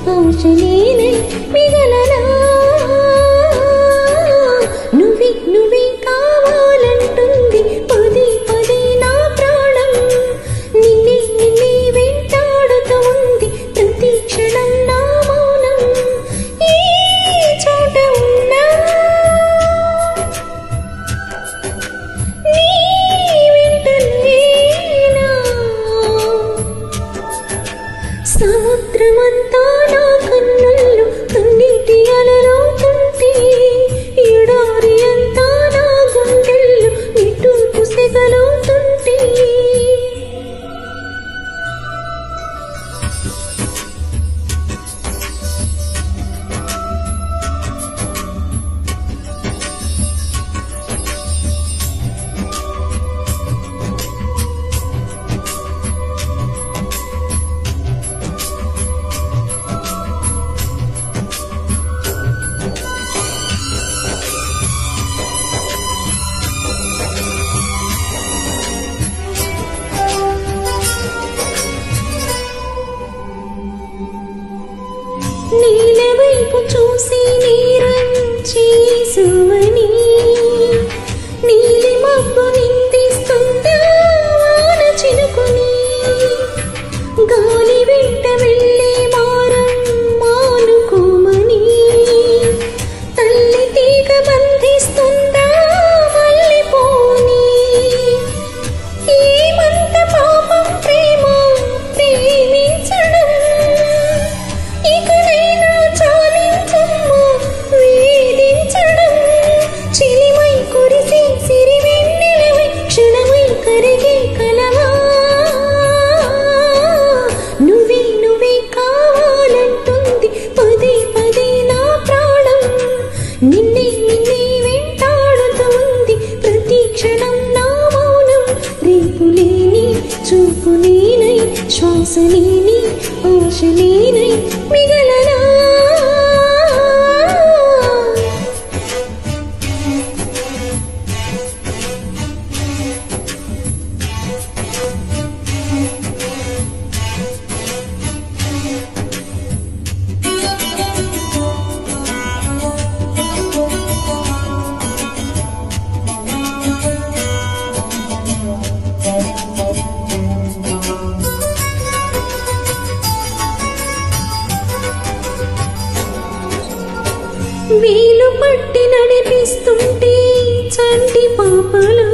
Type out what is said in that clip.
ఆశ నేనై మిగలనా నువ్వే నువ్వే కావాలంటుంది పదే పదే నా ప్రాణం నిన్నే నిన్నే వెంటాడుతూ ఉంది ప్రతి క్షణం నా మౌనం ఈ చోట ఉన్నా నీ వెంట లేనా సముద్రమంతా నా కన్నుల్లో కన్నీటి అలలవుతుంటే ఎడారి అంతా నా గుండెల్లో నిట్టూర్పు సెగలవుతుంటే నీలవైపు చూసి నీరంచేసువని నీలి మబ్బు నిందిస్తుందా వాన చినుకుని గాలి వెంట వెళ్ళే మారం మానుకోమని తల్లి తీగ బంధిస్తుందా మల్లెపూని ఏమంత పాపం ప్రేమ ప్రేమించడం ఇకనైనా చాలించమ్మా వేధించడం చిలిమై కురిసి సిరివెన్నెలవై క్షణమై కరిగే కలవా నువ్వే నువ్వే కావాలంటుంది పదే పదే నా ప్రాణం నిన్నే నిన్నే వెంటాడుతూ ఉంది ప్రతి క్షణం నా మౌనం రేపు లేని చూపు నేనై శ్వాస లేని ఆశ నేనై మిగలనా వీలు పట్టి నడిపిస్తుంటే చంటి పాపలా